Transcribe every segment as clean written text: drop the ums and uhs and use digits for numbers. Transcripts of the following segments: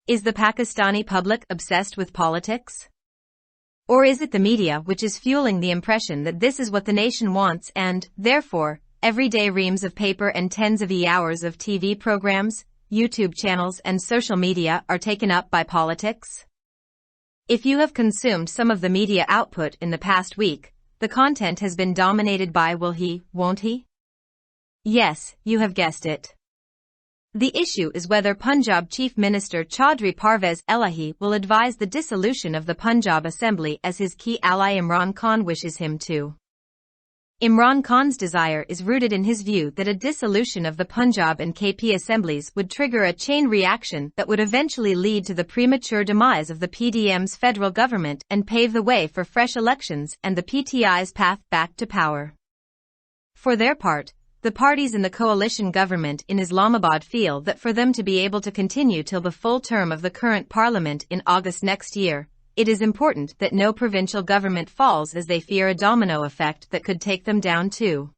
Is the Pakistani public obsessed with politics? Or is it the media which is fueling the impression that this is what the nation wants and, therefore, everyday reams of paper and tens of hours of TV programs, YouTube channels and social media are taken up by politics? If you have consumed some of the media output in the past week, the content has been dominated by will he, won't he? Yes, you have guessed it. The issue is whether Punjab Chief Minister Chaudhry Parvez Elahi will advise the dissolution of the Punjab Assembly as his key ally Imran Khan wishes him to. Imran Khan's desire is rooted in his view that a dissolution of the Punjab and KP assemblies would trigger a chain reaction that would eventually lead to the premature demise of the PDM's federal government and pave the way for fresh elections and the PTI's path back to power. For their part, the parties in the coalition government in Islamabad feel that for them to be able to continue till the full term of the current parliament in August next year, it is important that no provincial government falls, as they fear a domino effect that could take them down too.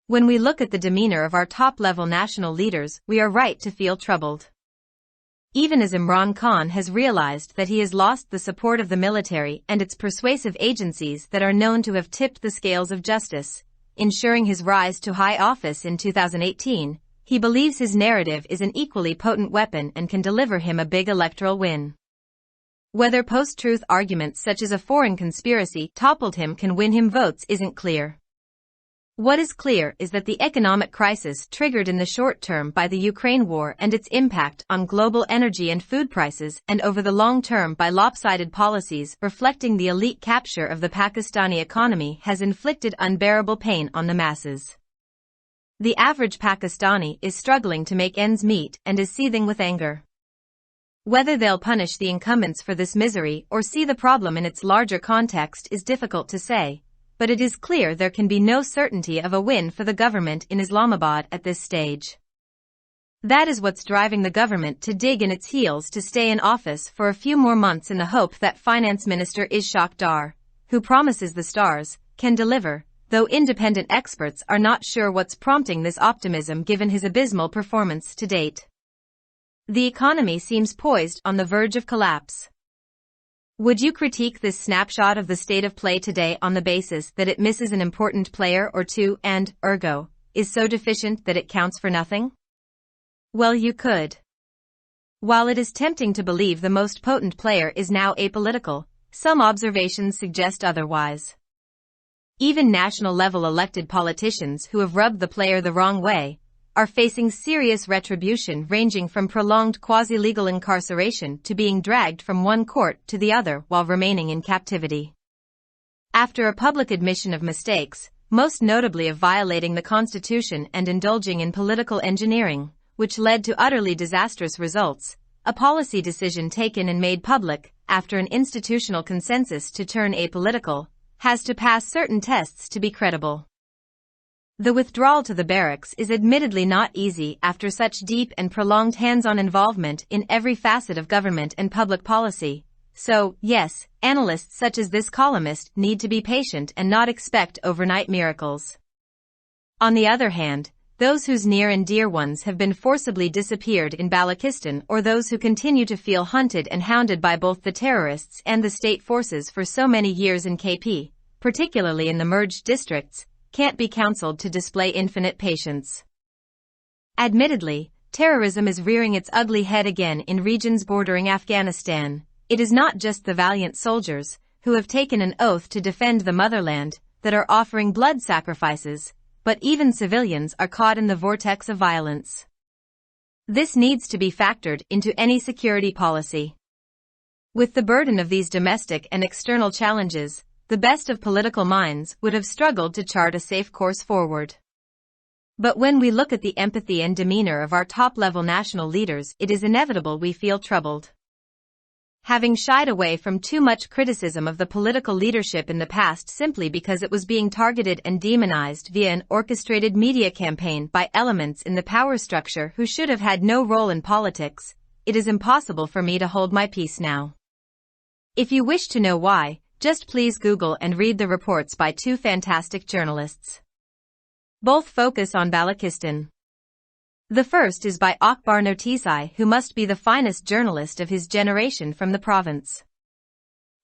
When we look at the demeanor of our top-level national leaders, we are right to feel troubled. Even as Imran Khan has realized that he has lost the support of the military and its persuasive agencies that are known to have tipped the scales of justice, ensuring his rise to high office in 2018, he believes his narrative is an equally potent weapon and can deliver him a big electoral win. Whether post-truth arguments such as a foreign conspiracy toppled him can win him votes isn't clear. What is clear is that the economic crisis triggered in the short term by the Ukraine war and its impact on global energy and food prices, and over the long term by lopsided policies reflecting the elite capture of the Pakistani economy, has inflicted unbearable pain on the masses. The average Pakistani is struggling to make ends meet and is seething with anger. Whether they'll punish the incumbents for this misery or see the problem in its larger context is difficult to say, but it is clear there can be no certainty of a win for the government in Islamabad at this stage. That is what's driving the government to dig in its heels to stay in office for a few more months in the hope that Finance Minister Ishaq Dar, who promises the stars, can deliver, though independent experts are not sure what's prompting this optimism given his abysmal performance to date. The economy seems poised on the verge of collapse. Would you critique this snapshot of the state of play today on the basis that it misses an important player or two and, ergo, is so deficient that it counts for nothing? Well, you could. While it is tempting to believe the most potent player is now apolitical, some observations suggest otherwise. Even national-level elected politicians who have rubbed the player the wrong way are facing serious retribution, ranging from prolonged quasi-legal incarceration to being dragged from one court to the other while remaining in captivity. After a public admission of mistakes, most notably of violating the Constitution and indulging in political engineering, which led to utterly disastrous results, a policy decision taken and made public, after an institutional consensus to turn apolitical, has to pass certain tests to be credible. The withdrawal to the barracks is admittedly not easy after such deep and prolonged hands-on involvement in every facet of government and public policy. So, yes, analysts such as this columnist need to be patient and not expect overnight miracles. On the other hand, those whose near and dear ones have been forcibly disappeared in Balochistan, or those who continue to feel hunted and hounded by both the terrorists and the state forces for so many years in KP, particularly in the merged districts, can't be counseled to display infinite patience. Admittedly, terrorism is rearing its ugly head again in regions bordering Afghanistan. It is not just the valiant soldiers, who have taken an oath to defend the motherland, that are offering blood sacrifices, but even civilians are caught in the vortex of violence. This needs to be factored into any security policy. With the burden of these domestic and external challenges, the best of political minds would have struggled to chart a safe course forward. But when we look at the empathy and demeanor of our top-level national leaders, it is inevitable we feel troubled. Having shied away from too much criticism of the political leadership in the past simply because it was being targeted and demonized via an orchestrated media campaign by elements in the power structure who should have had no role in politics, it is impossible for me to hold my peace now. If you wish to know why, just please Google and read the reports by two fantastic journalists. Both focus on Balochistan. The first is by Akbar Notisai, who must be the finest journalist of his generation from the province.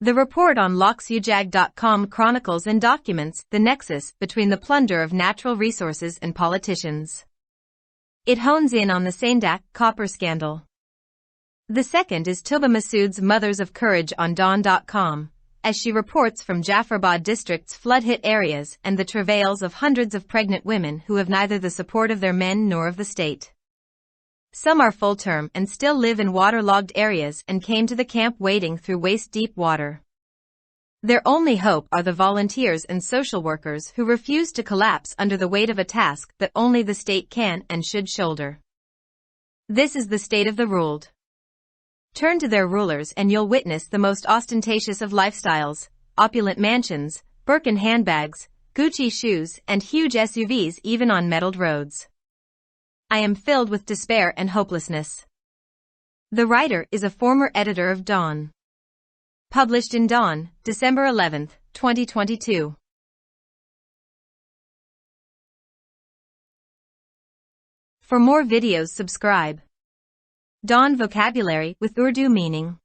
The report on loxujag.com chronicles and documents the nexus between the plunder of natural resources and politicians. It hones in on the Saindak copper scandal. The second is Tuba Masood's Mothers of Courage on Dawn.com, as she reports from Jafarabad district's flood-hit areas and the travails of hundreds of pregnant women who have neither the support of their men nor of the state. Some are full-term and still live in waterlogged areas and came to the camp wading through waist-deep water. Their only hope are the volunteers and social workers who refuse to collapse under the weight of a task that only the state can and should shoulder. This is the state of the ruled. Turn to their rulers and you'll witness the most ostentatious of lifestyles, opulent mansions, Birkin handbags, Gucci shoes, and huge SUVs even on metalled roads. I am filled with despair and hopelessness. The writer is a former editor of Dawn. Published in Dawn, December 11, 2022. For more videos, subscribe. Dawn Vocabulary with Urdu meaning.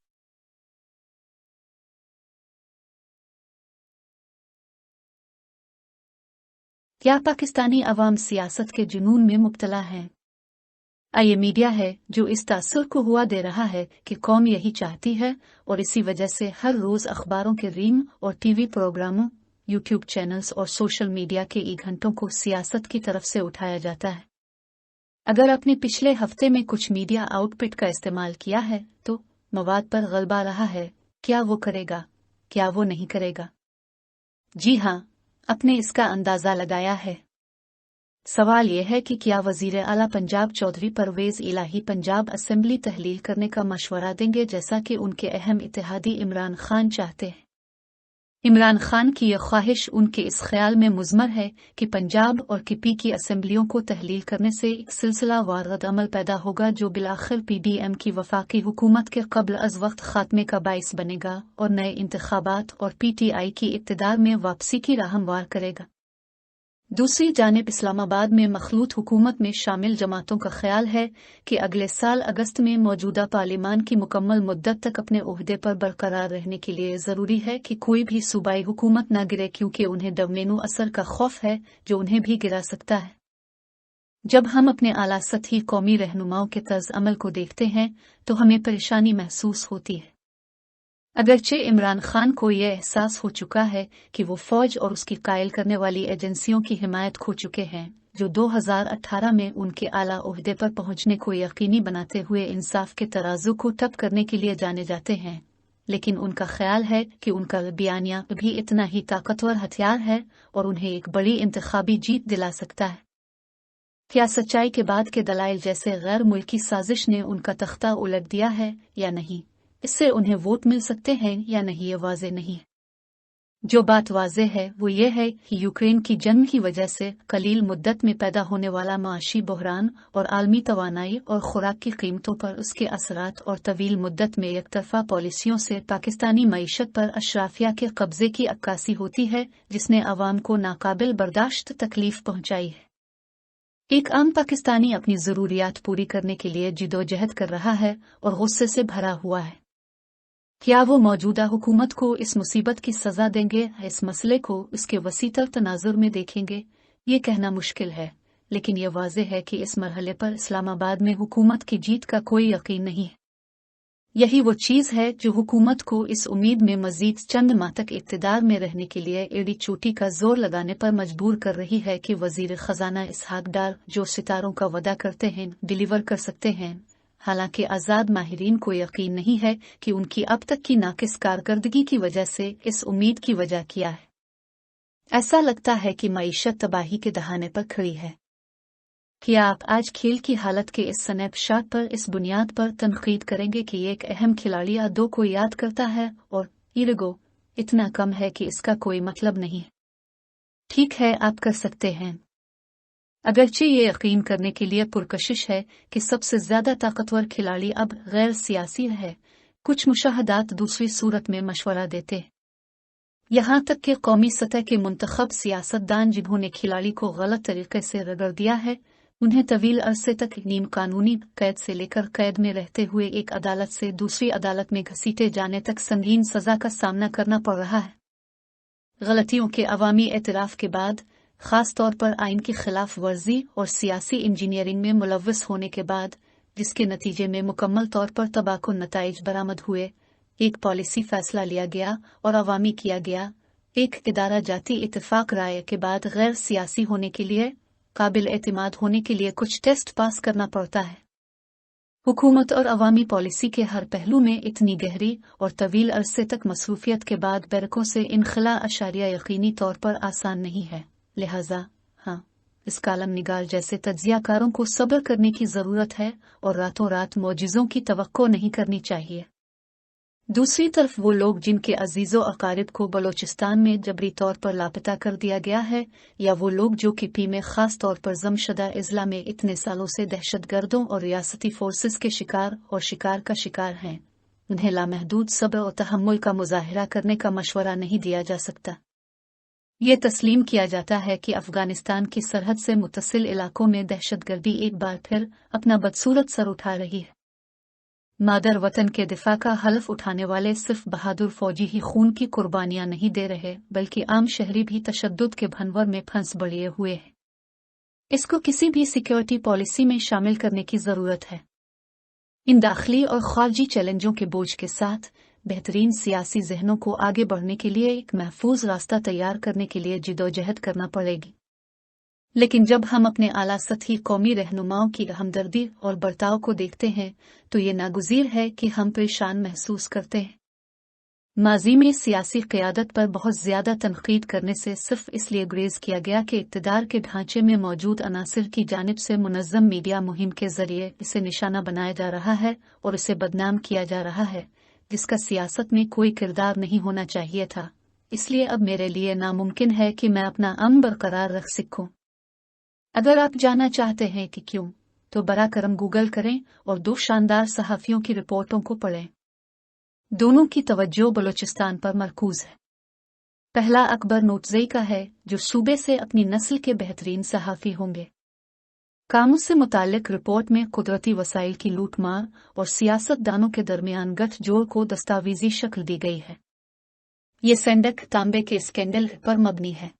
क्या पाकिस्तानी अवाम सियासत के जुनून में मुब्तला हैं? ये media है जो इस तासुर को हुआ दे रहा है कि कौम यही चाहती है और इसी वजह से हर रोज अखबारों के रीम और टीवी प्रोग्रामों, यूट्यूब चैनल्स और सोशल मीडिया के घंटों को सियासत की तरफ से उठाया जाता है। अगर आपने पिछले हफ्ते में कुछ मीडिया आउटपुट का इस्तेमाल किया है तो मवाद पर गलबा रहा है, क्या वो करेगा, क्या वो नहीं करेगा? जी हाँ, आपने इसका अंदाजा लगाया है। सवाल यह है कि क्या वजीर आला पंजाब चौधरी परवेज इलाही पंजाब असेंबली तहलील करने का मशवरा देंगे जैसा कि उनके अहम इत्तेहादी इमरान खान चाहते हैं। इमरान खान की यह ख्वाहिश उनके इस ख्याल में मुज़मर है कि पंजाब और केपी की असेंबलियों को तहलील करने से एक सिलसिला वार रद्द-अमल पैदा होगा जो बिलाखिर पीडीएम की वफाकी हुकूमत के कब्ल अज़ वक्त खात्मे का बाइस बनेगा और नए इंतखाबात और पीटीआई की इक़्तिदार में वापसी की राह हमवार करेगा। दूसरी जानिब इस्लामाबाद में मखलूत हुकूमत में शामिल जमातों का ख्याल है कि अगले साल अगस्त में मौजूदा पार्लियामान की मुकम्मल मुद्दत तक अपने ओहदे पर बरकरार रहने के लिए ज़रूरी है कि कोई भी सूबाई हुकूमत न गिरे क्योंकि उन्हें दवनेनू असर का खौफ है जो उन्हें भी गिरा सकता है। जब हम अपने आला सतही कौमी रहनुमाओं के तर्ज अमल को देखते हैं तो हमें परेशानी महसूस होती है। अगरचे इमरान खान को यह एहसास हो चुका है कि वो फौज और उसकी कायल करने वाली एजेंसियों की हिमायत खो चुके हैं जो 2018 में उनके आला ओहदे पर पहुंचने को यकीनी बनाते हुए इंसाफ के तराजू को टप करने के लिए जाने जाते हैं, लेकिन उनका ख्याल है कि उनका बयानिया भी इतना ही ताकतवर हथियार है और उन्हें एक बड़ी इंतखाबी जीत दिला सकता है। क्या सच्चाई के बाद के दलाइल जैसे गैर मुल्की साजिश ने उनका तख्ता उलट दिया है या नहीं? इससे उन्हें वोट मिल सकते हैं या नहीं, ये वाज़े नहीं है। जो बात वाज़े है वो ये है कि यूक्रेन की जंग की वजह से कलील मुद्दत में पैदा होने वाला माशी बहरान और आलमी तवानाई और खुराक की कीमतों पर उसके असरात और तवील मुद्दत में एकतरफा पॉलिसियों से पाकिस्तानी मईशत पर अशराफिया के कब्जे की अक्कासी होती है जिसने अवाम को नाकाबिल बर्दाश्त तकलीफ पहुंचाई है। एक आम पाकिस्तानी अपनी ज़रूरियात पूरी करने के लिए जिदोजहद कर रहा है और गुस्से से भरा हुआ है। क्या वो मौजूदा हुकूमत को इस मुसीबत की सज़ा देंगे, इस मसले को उसके वसीतर तनाजुर में देखेंगे? ये कहना मुश्किल है, लेकिन ये वाज़े है कि इस मरहले पर इस्लामाबाद में हुकूमत की जीत का कोई यकीन नहीं है। यही वो चीज़ है जो हुकूमत को इस उम्मीद में मज़ीद चंद माह तक इक़्तिदार में रहने के लिए एड़ी चोटी का जोर लगाने पर मजबूर कर रही है कि वज़ीर ख़जाना इसहाक डार जो सितारों का वदा करते हैं डिलीवर कर सकते हैं। हालांकि आज़ाद माहिरीन को यकीन नहीं है कि उनकी अब तक की नाकिस कारकर्दगी की वजह से इस उम्मीद की वजह क्या है। ऐसा लगता है कि मईशत तबाही के दहाने पर खड़ी है। क्या आप आज खेल की हालत के इस स्नैपशॉट पर इस बुनियाद पर तनकीद करेंगे कि एक अहम खिलाड़ी या दो को याद करता है और इरगो इतना कम है कि इसका कोई मतलब नहीं? ठीक है, आप कर सकते हैं। अगरचे ये यकीन करने के लिए पुरकशिश है कि सबसे ज्यादा ताकतवर खिलाड़ी अब गैर सियासी है, कुछ मुशाहदात दूसरी सूरत में मशवरा देते। यहाँ तक कि कौमी सतह के मुंतखब सियासतदान जिन्होंने खिलाड़ी को गलत तरीके से रगड़ दिया है, उन्हें तवील अरसे तक नीम कानूनी कैद से लेकर कैद में रहते हुए एक अदालत से दूसरी अदालत में घसीटे जाने तक संगीन सजा का सामना करना पड़ रहा है। गलतियों के अवामी एतराफ़ के बाद, खास तौर पर आइन की खिलाफ वर्जी और सियासी इंजीनियरिंग में मुलव्वस होने के बाद, जिसके नतीजे में मुकम्मल तौर पर तबाहकुन नताइज बरामद हुए, एक पॉलिसी फैसला लिया गया और अवामी किया गया। एक इदारा जाती इत्तेफाक राय के बाद गैर सियासी होने के लिए, काबिल एतमाद होने के लिए कुछ टेस्ट पास करना पड़ता है। हुकूमत और अवामी पॉलिसी के हर पहलू में इतनी गहरी और तवील अरसे तक मसरूफियत के बाद बैरकों से इनखला अशारिया यकीनी तौर पर आसान नहीं है। लिहाजा इस कालम निगार जैसे तज्जियाकारों को सब्र करने की ज़रूरत है और रातों रात मौजिज़ों की तवक्को नहीं करनी चाहिए। दूसरी तरफ वो लोग जिनके अजीज़ो अकारिब को बलोचिस्तान में जबरी तौर पर लापता कर दिया गया है, या वो लोग जो किपी में ख़ास तौर पर जमशदा इज़ला में इतने सालों से दहशतगर्दों और रियासती फोर्सेस के शिकार का शिकार हैं, उन्हें लामहदूद सब्र और तहम्मुल का मुजाहिरा करने का मशवरा नहीं दिया जा सकता। ये तस्लीम किया जाता है कि अफ़गानिस्तान की सरहद से मुत्तसिल इलाकों में दहशतगर्दी एक बार फिर अपना बदसूरत सर उठा रही है। मादर वतन के दिफा का हलफ उठाने वाले सिर्फ बहादुर फौजी ही खून की कुर्बानियां नहीं दे रहे, बल्कि आम शहरी भी तशद्दुद के भंवर में फंस बड़े हुए हैं। इसको किसी भी सिक्योरिटी पॉलिसी में शामिल करने की ज़रूरत है। इन दाखिली और खारजी चैलेंजों के बोझ के साथ बेहतरीन सियासी जहनों को आगे बढ़ने के लिए एक महफूज रास्ता तैयार करने के लिए जिदोजहद करना पड़ेगी। लेकिन जब हम अपने आला सतही कौमी रहनुमाओं की हमदर्दी और बर्ताव को देखते हैं, तो ये नागुज़ीर है कि हम परेशान महसूस करते हैं। माजी में सियासी क़यादत पर बहुत ज़्यादा तनक़ीद करने से सिर्फ इसलिए गुरेज किया गया कि इक़्तिदार के ढांचे में मौजूद अनासिर की जानिब से मुनज़्ज़म मीडिया मुहिम के ज़रिए इसे निशाना बनाया जा रहा है और इसे बदनाम किया जा रहा है, जिसका सियासत में कोई किरदार नहीं होना चाहिए था। इसलिए अब मेरे लिए नामुमकिन है कि मैं अपना अमन बरकरार रख सकूं। अगर आप जानना चाहते हैं कि क्यों, तो बरा करम गूगल करें और दो शानदार सहाफ़ियों की रिपोर्टों को पढ़ें। दोनों की तवज्जो बलूचिस्तान पर मरकूज है। पहला अकबर नोटज़ई का है, जो सूबे से अपनी नस्ल के बेहतरीन सहाफ़ी होंगे। कामों से मुताल्लिक रिपोर्ट में कुदरती वसाइल की लूटमार और सियासतदानों के दरमियान गठजोड़ को दस्तावेजी शक्ल दी गई है। ये सेंडक तांबे के स्कैंडल पर मबनी है।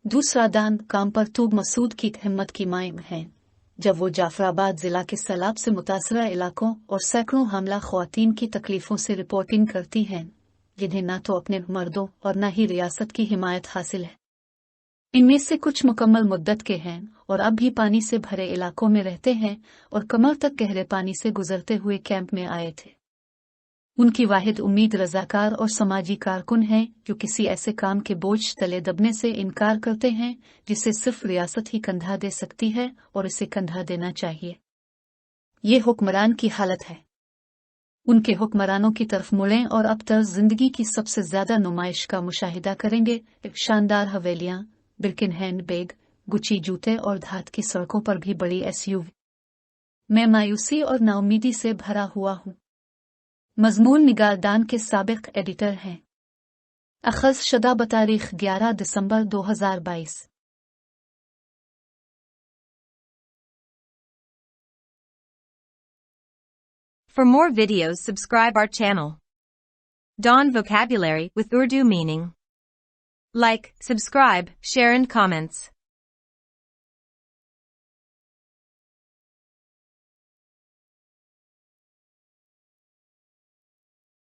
दूसरा दान काम पर तूब मसूद की हिम्मत की मायम है, जब वो जाफराबाद जिला के सैलाब से मुतासरा इलाकों और सैकड़ों हमला ख्वातीन की तकलीफों से रिपोर्टिंग करती हैं, जिन्हें न तो अपने मर्दों और न ही रियासत की हिमायत हासिल है। इनमें से कुछ मुकम्मल मुद्दत के हैं और अब भी पानी से भरे इलाकों में रहते हैं और कमर तक गहरे पानी से गुजरते हुए कैंप में आए थे। उनकी वाहिद उम्मीद रजाकार और समाजी कारकुन हैं, जो किसी ऐसे काम के बोझ तले दबने से इनकार करते हैं जिसे सिर्फ रियासत ही कंधा दे सकती है और इसे कंधा देना चाहिए। ये हुक्मरान की हालत है। उनके हुक्मरानों की तरफ मुड़ें और अब तर्ज जिंदगी की सबसे ज्यादा नुमाइश का मुशाहिदा करेंगे। शानदार हवेलियां, बिर्किन हैंडबैग, गुची जूते और धात की सड़कों पर भी बड़ी एसयूवी। मैं मायूसी और नाउमीदी से भरा हुआ हूँ। मजमून निगारदान के साबिक एडिटर हैं। अखज़ शदा बतारीख 11 दिसंबर 2022। For more videos, subscribe our channel. Dawn Vocabulary with Urdu meaning. Like, subscribe, share and comments.